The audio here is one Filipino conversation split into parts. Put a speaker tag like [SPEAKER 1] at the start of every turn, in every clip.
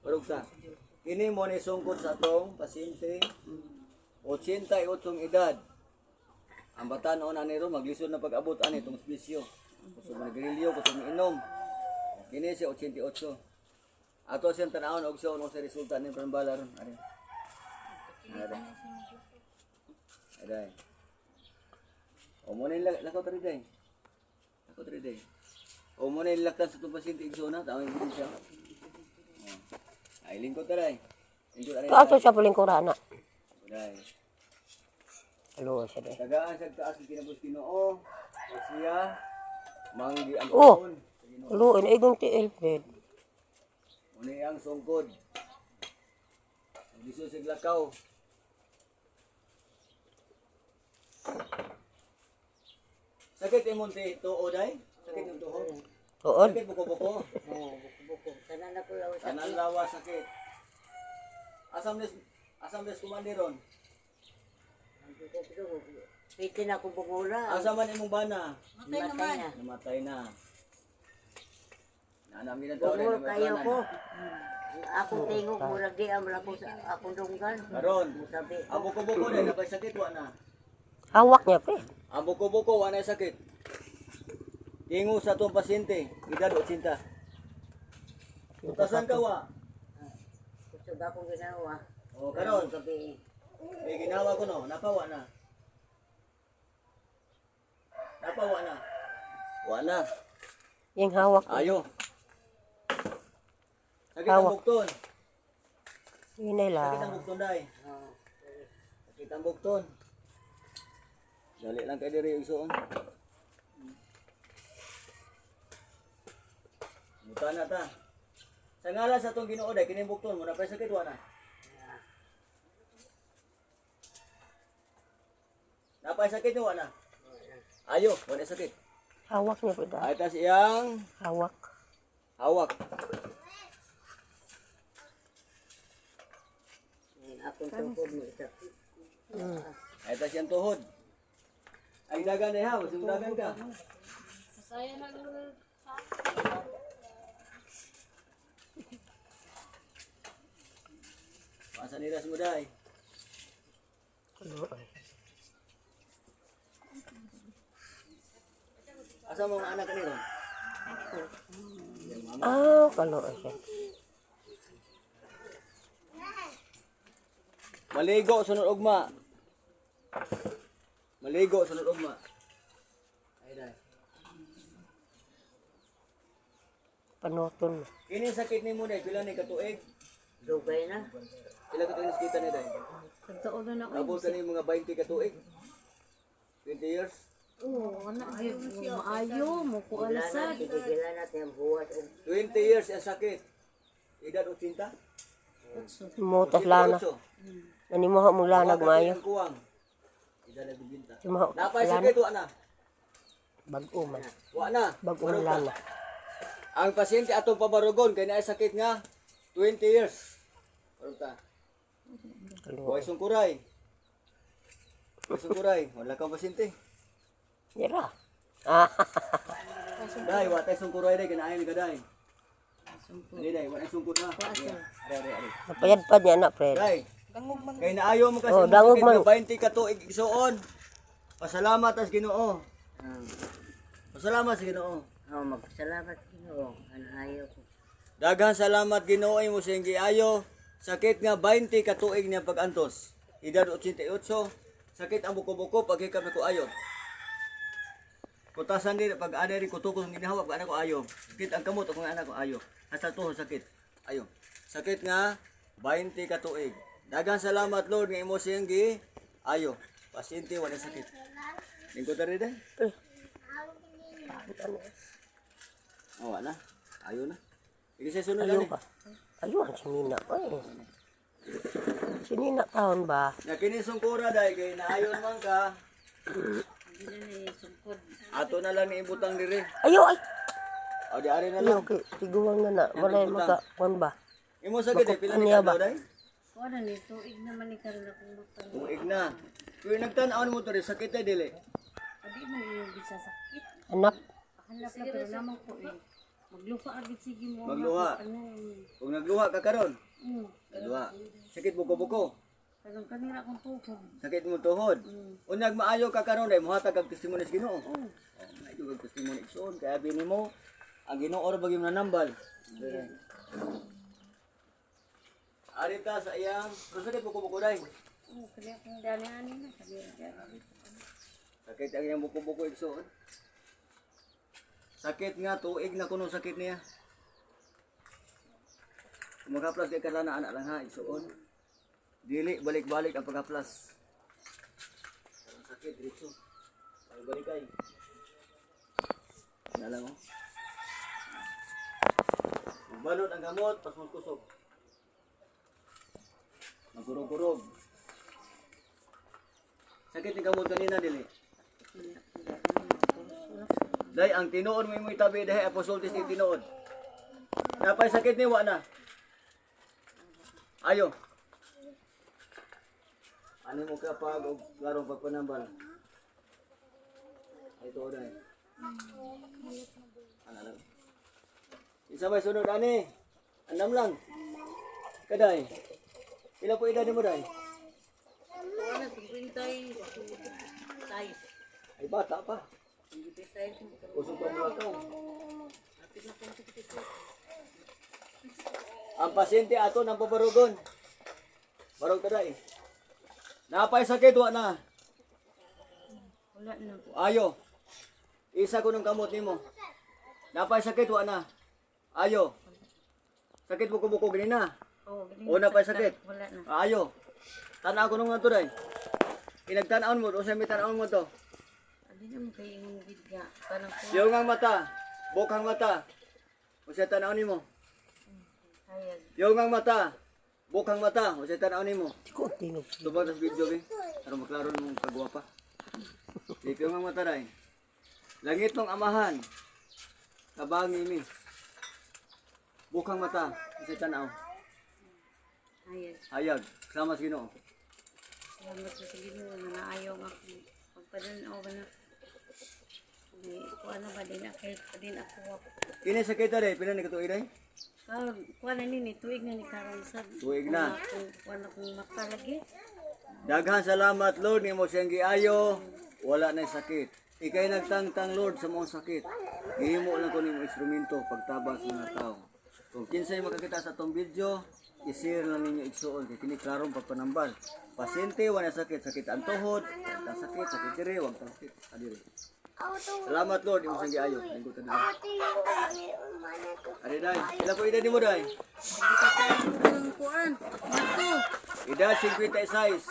[SPEAKER 1] Barog ta. Kini mo ni sungkot sa atong pasyente 88 edad. Ang bata noon ani ron maglisod na pag-abot ani itong bisyo. Kusog nagrilyo, kusog inom. Kini si 88. Ato siyang tanawon og sa unong sa resulta ni Pambala ron. Ari. Aday. O mo nila lakaw tari day. Lakaw tari day. O mo nila lakan sa itong pasyente igsona, tawag din siya. Ay lingkod taray. Lingkod ari.
[SPEAKER 2] Ato siya palingkurana.
[SPEAKER 1] Aday.
[SPEAKER 2] Alo siya day.
[SPEAKER 1] Tagaan sa taas ng kinabos Ginoo. O siya manggi ang
[SPEAKER 2] Oh.
[SPEAKER 1] taon.
[SPEAKER 2] Alo, inaigong tiil, Fred.
[SPEAKER 1] Muna ang sungkod. Giso sig lakaw. Sakit imong tuo day? Sakit imong tuhod?
[SPEAKER 2] Tuod.
[SPEAKER 1] Sakit buko-buko?
[SPEAKER 3] Oo, buko-buko. Tanan na ko lawas
[SPEAKER 1] Tanan lawa sakit. Asam des kumandiron.
[SPEAKER 3] ang buko-buko. Piti na ko bungura.
[SPEAKER 1] Asa man imong bana?
[SPEAKER 3] Matay na.
[SPEAKER 1] Namatay na. Nanami na daw
[SPEAKER 3] Bungol kayo ko.
[SPEAKER 1] na.
[SPEAKER 3] Akong tingog murag di amra ko sa akong dunggan.
[SPEAKER 1] Karon,
[SPEAKER 3] Sabi,
[SPEAKER 1] ang buko-buko na napay sakit wa na.
[SPEAKER 2] Hawak niya, Fred.
[SPEAKER 1] Ang buko-buko wa na sakit. Tingo sa tong pasyente, edad 80. Utasan ka wa.
[SPEAKER 3] gusto ba akong ginawa?
[SPEAKER 1] O karon,
[SPEAKER 3] Sabi,
[SPEAKER 1] may ginawa ko no, napawa na. Napawa na. Wa na.
[SPEAKER 2] Yung hawak.
[SPEAKER 1] Ayo. Sakit
[SPEAKER 2] Hawak.
[SPEAKER 1] ang bukton.
[SPEAKER 2] Yun
[SPEAKER 1] Sakit
[SPEAKER 2] nila.
[SPEAKER 1] ang bukton day.
[SPEAKER 3] oh,
[SPEAKER 1] Sakit ang bukton. Dali lang kay diri igsoon. Muta na ta. Sa ngalan sa tong Ginoo day kining bukton mo na pay sakit wa na. Napay sakit wa na. Ayo, wala sakit.
[SPEAKER 2] Hawak niya, Fred.
[SPEAKER 1] Ay tas iyang
[SPEAKER 2] Hawak.
[SPEAKER 1] hawak.
[SPEAKER 3] akong tungkod mo sakit.
[SPEAKER 1] Ay tas iyang tuhod. Ay dagan day ha, usig dagan ka. Pasa nilas mo day.
[SPEAKER 2] Alo.
[SPEAKER 1] Asa mo mga anak kaniro?
[SPEAKER 2] Ah, kalo siya.
[SPEAKER 1] Maligo sunod ugma. Maligo sunod ugma. Ay day.
[SPEAKER 2] Panuton.
[SPEAKER 1] Kini sakit nimo day pila ni katuig?
[SPEAKER 3] Dugay na.
[SPEAKER 1] Pila ka tuig kita ni day?
[SPEAKER 4] Totoo na ako.
[SPEAKER 1] Abot ka ni mga 20 katuig. 20 years.
[SPEAKER 4] Oo, anak, maayo mo ko
[SPEAKER 3] Gila na,
[SPEAKER 4] alasad.
[SPEAKER 3] kitigila natin ang buwas.
[SPEAKER 1] 20 years ang sakit. Edad 80?
[SPEAKER 2] Mutas lana.
[SPEAKER 1] 88.
[SPEAKER 2] Nanimuha mo lanag mayo.
[SPEAKER 1] Ang kuwang. Edad na bibinta.
[SPEAKER 2] Sumaho.
[SPEAKER 1] Napay
[SPEAKER 2] Lana.
[SPEAKER 1] sakit wa na.
[SPEAKER 2] Bago man.
[SPEAKER 1] Wa na.
[SPEAKER 2] Bago
[SPEAKER 1] Barog ka.
[SPEAKER 2] lana.
[SPEAKER 1] Ang pasyente atong pabarugon kay naay sakit nga 20 years. Barog ta.
[SPEAKER 2] Kalo.
[SPEAKER 1] Huwag sungkuray. Huwag sungkuray. Wala kang pasyente.
[SPEAKER 2] Yara. Ah,
[SPEAKER 1] Day, wa tay sungkuray day kinaayon ka day. Dali day, wa tay sungkur na. Ari.
[SPEAKER 2] napayadpad niya na, Fred.
[SPEAKER 1] Day. Kay naayo mo kasi
[SPEAKER 2] Oh,
[SPEAKER 1] mo
[SPEAKER 2] dangog
[SPEAKER 1] sakit
[SPEAKER 2] man.
[SPEAKER 1] nga 20 ka tuig igsuon. Pasalamat as Ginoo. Pasalamat sa Ginoo.
[SPEAKER 3] Oh, magpasalamat Ginoo. Ano ayaw ko.
[SPEAKER 1] Daghang salamat Ginoo imo sa giayo. Sakit nga 20 ka tuig niya pag-antos. Edad 88. Sakit ang buko-buko pagkikap na ko ayo. Kutasan din pag ana rin kutukos ng ginahawak pag anak ko ayo. Sakit ang kamot kung anak ko ayo. Hasta tuhod sakit. Ayo. Sakit nga 20 ka tuig. Daghang salamat Lord nga imo siyang gi ayo. Pasyente wala sakit. Lingkod ta rin day. Oh, wala. Ayo na. Sige sa sunod
[SPEAKER 2] Ayaw
[SPEAKER 1] ani.
[SPEAKER 2] ba? Ayaw ang sinina. Ay. Sinina taon ba?
[SPEAKER 1] Na kini sungkura day kay naayon man ka. Ato na lang ni ibutang diri.
[SPEAKER 2] Ayaw ay.
[SPEAKER 1] O di ari na
[SPEAKER 2] Ayaw
[SPEAKER 1] lang.
[SPEAKER 2] kay tiguang na na. Wala yung maka. Kwan ba?
[SPEAKER 1] Imo sakit day pila ni
[SPEAKER 2] Aniya ba?
[SPEAKER 1] kadlaw day?
[SPEAKER 4] Wala ni, tuig naman ni karon akong matang.
[SPEAKER 1] Tuig na. Kuy nagtan-aw mo to rin sakit day dili.
[SPEAKER 4] Adi man yung bisa sakit.
[SPEAKER 2] Anak.
[SPEAKER 4] Hanap na pero naman ko eh. Magluha agad sige mo.
[SPEAKER 1] Magluha.
[SPEAKER 4] Ano?
[SPEAKER 1] Kung nagluha ka karon,
[SPEAKER 4] Mm.
[SPEAKER 1] nagluha. Sakit buko-buko.
[SPEAKER 4] Kanang kanira akong tukod.
[SPEAKER 1] Sakit mo tuhod. Unyag maayo ka karon dai mohatag kag testimonya sa Ginoo.
[SPEAKER 4] Oh.
[SPEAKER 1] Maayo kag testimonya igsoon kay abi nimo ang Ginoo ra bagi nanambal. Arita sa iyang sakit buko-buko dai.
[SPEAKER 4] Oh, kaya akong dali-ani na. Sabi.
[SPEAKER 1] Sakit ang iyang buko-buko igsoon. Sakit nga tuig na kuno sakit niya. Kung makaplas kay kalana anak lang ha igsoon. Dili balik-balik ang pagkaplas. Ang sakit dito. Balik kay. Nala mo. Balot ang gamot pas kusog. Magurog-gurog. Sakit ni gamot kanina dili. Day ang tinuod mo imoy tabi dahi apostoltis ni tinuod. Napay sakit ni wa na. Ayo. Ano mo kapag og klarong pagpanambal? Ay to day. Ana lang. Isa may sunod ani. Andam lang. Kaday. Pila po edad mo day?
[SPEAKER 3] Wala, 50 size.
[SPEAKER 1] Ay bata pa.
[SPEAKER 3] 50 size.
[SPEAKER 1] Usog pa mga tao. Ang pasyente ato ng pabarugon. Barog taday. Napay sakit wa na.
[SPEAKER 4] Wala na po.
[SPEAKER 1] Ayo. Isa ko ng kamot nimo. Napay sakit wa na. Ayo. Sakit buko-buko ganina.
[SPEAKER 4] Oh,
[SPEAKER 1] O napay sakit.
[SPEAKER 4] Wala na.
[SPEAKER 1] Ayo. Tanaw ko nung nga to day. Pinagtanaon mo, o sa may tanaon mo to.
[SPEAKER 4] Adi na mo kayo yung bidya. Parang po.
[SPEAKER 1] Yung ang mata, bukang mata. O sa tanaon nimo.
[SPEAKER 4] Hayag.
[SPEAKER 1] Yung ang mata, bukang mata. O sa tanaon nimo.
[SPEAKER 2] Ko tingog.
[SPEAKER 1] Tubag tas video be. Para maklaro mong kagwapa. Dito yung ang mata day. Langit ng amahan. Kabangi mi. Bukang mata. O sa tanaw.
[SPEAKER 4] Hayag.
[SPEAKER 1] Hayag. Sama sa Ginoo.
[SPEAKER 4] Salamat sa sige mo na naayaw nga ako. Pagpadanaw ba na. Di, kuha na ba din ako. Din ako.
[SPEAKER 1] Kini sakit day, pila ni katuig day?
[SPEAKER 4] Kuha na nini. Tuig na ni Karansad.
[SPEAKER 1] Tuig na.
[SPEAKER 4] Kuha na kong makalagi.
[SPEAKER 1] Daghan salamat Lord nimo siyang giayo. Wala na sakit. Ikay nagtangtang Lord sa mong sakit. Gihimo lang ko nimo instrumento pagtabang sa mga tao. Kung kinsay makakita sa tong video, i-share lang ninyo igsuon kay kini klarong pagpanambal. Pasyente wala sakit, sakit ang tuhod, wag sakit, sakit diri, wag ta sakit adiri. Salamat Lord imo siyang giayo. Lingkod ta diri. Ari day, ila po edad nimo day?
[SPEAKER 4] Ang kuhan. Naku.
[SPEAKER 1] Edad 56.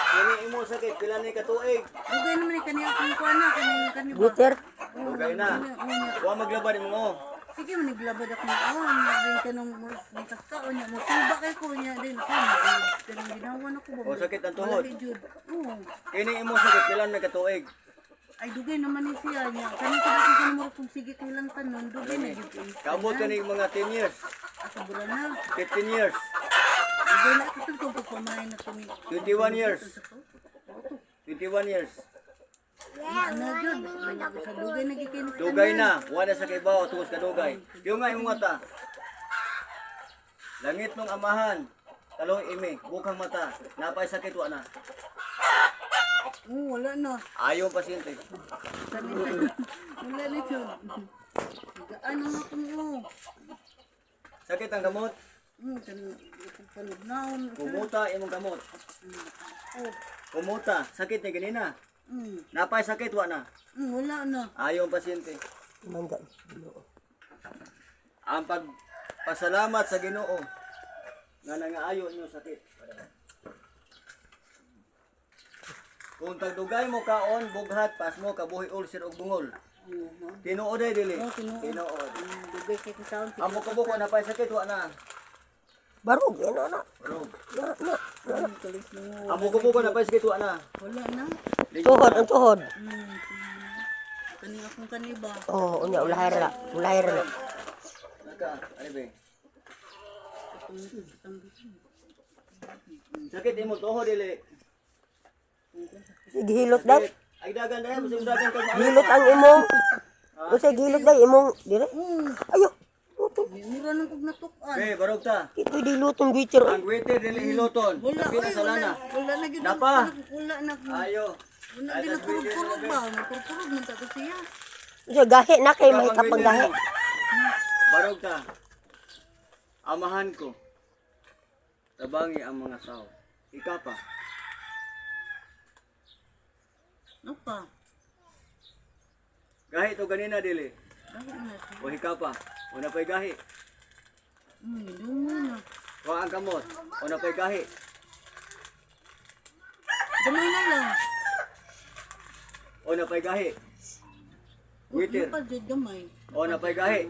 [SPEAKER 1] Kini imo sakit pila ni katuig?
[SPEAKER 4] Dugay naman ni kaniya akong kuha na. Kaniya ba?
[SPEAKER 2] Bitter.
[SPEAKER 1] Dugay na. Wa maglabad mo.
[SPEAKER 4] Sige, maniglabad ako ng awan. Maging ka nung mitas ka. O niya, matuba kay ko niya din. Ako, kanang ginawan ako.
[SPEAKER 1] O sakit ang tuhod.
[SPEAKER 4] Malaki jud. Oo.
[SPEAKER 1] Kini imo sakit pila ni katuig?
[SPEAKER 4] Ay, dugay naman ni siya niya. Kanina sa dati ka mo kung sige kailang tanon. Dugay na yun.
[SPEAKER 1] Kaabot ka ni mga 10 years,
[SPEAKER 4] Asa bula na.
[SPEAKER 1] 15 years,
[SPEAKER 4] Dugay na ako kung pagpamahay na kami.
[SPEAKER 1] 21 years. 21 years.
[SPEAKER 4] Ano jud? Sa dugay na gikinis.
[SPEAKER 1] Dugay na, wala sa kaibaw, tungos ka dugay. Yung nga yung mata. Langit ng amahan, talong imi, bukang mata, napay sakit wa na.
[SPEAKER 4] Oo, wala na.
[SPEAKER 1] Ayaw ang pasyente.
[SPEAKER 4] Wala na jud. Ano na kung oo.
[SPEAKER 1] Sakit ang gamot,
[SPEAKER 4] Panugnaon.
[SPEAKER 1] kumuta imong gamot.
[SPEAKER 4] Oh.
[SPEAKER 1] Kumuta, sakit ni ganina. Napay sakit wa na.
[SPEAKER 4] Wala na.
[SPEAKER 1] Ayaw ang pasyente.
[SPEAKER 2] Manda.
[SPEAKER 1] Ang pagpasalamat sa Ginoo nga nangaayo niyo sakit. Kung tagdugay mo kaon, bughat, pas mo, kabuhi, ulcer, ug bungol. Tinuod ay dili. Tinuod.
[SPEAKER 4] Dugay kay taon.
[SPEAKER 1] Ang buko-buko na pay sakit, wa na.
[SPEAKER 2] Barog. Ano na.
[SPEAKER 1] Barog.
[SPEAKER 2] Na.
[SPEAKER 1] Ang buko-buko na pay sakit, wa na.
[SPEAKER 4] Wala na.
[SPEAKER 2] Tuhod. Ang tuhod.
[SPEAKER 4] Kani akong kaniba.
[SPEAKER 2] Oh, unya ulahir na. Ulahir na.
[SPEAKER 1] Naka, ano ba? Sakit imo tuhod dili.
[SPEAKER 2] Sige, hilot dan.
[SPEAKER 1] Ay dagan dagan, mas dagan kag
[SPEAKER 2] Hilot ang imo. Unsay gilid day imong dire? Ayo.
[SPEAKER 3] Mura nang kog natukan.
[SPEAKER 1] Okay, barog ta.
[SPEAKER 2] Ito di lutong bitter.
[SPEAKER 1] Ang waiter dili hiloton.
[SPEAKER 3] Wala,
[SPEAKER 1] Tapi na sa lana.
[SPEAKER 3] wala na gid.
[SPEAKER 1] Napa?
[SPEAKER 3] Wala na ko.
[SPEAKER 1] Ayo.
[SPEAKER 3] Wala din na kurog-kurog ba? Kurog-kurog man ta to siya.
[SPEAKER 2] Unsay gahe na kay may kapang gahe.
[SPEAKER 1] Barog ta. Amahan ko. Tabangi ang mga sao. Ika pa.
[SPEAKER 3] Napa?
[SPEAKER 1] Gahi to ganina dili.
[SPEAKER 3] Bakit na to?
[SPEAKER 1] O hika pa. Una pa'y gahi.
[SPEAKER 3] Dumo na.
[SPEAKER 1] O ang kamot. Una pa'y gahi.
[SPEAKER 3] Gamay na lang.
[SPEAKER 1] Una pa'y gahi. Waiter.
[SPEAKER 3] Ano pa dyan gamay?
[SPEAKER 1] O na pa'y gahi.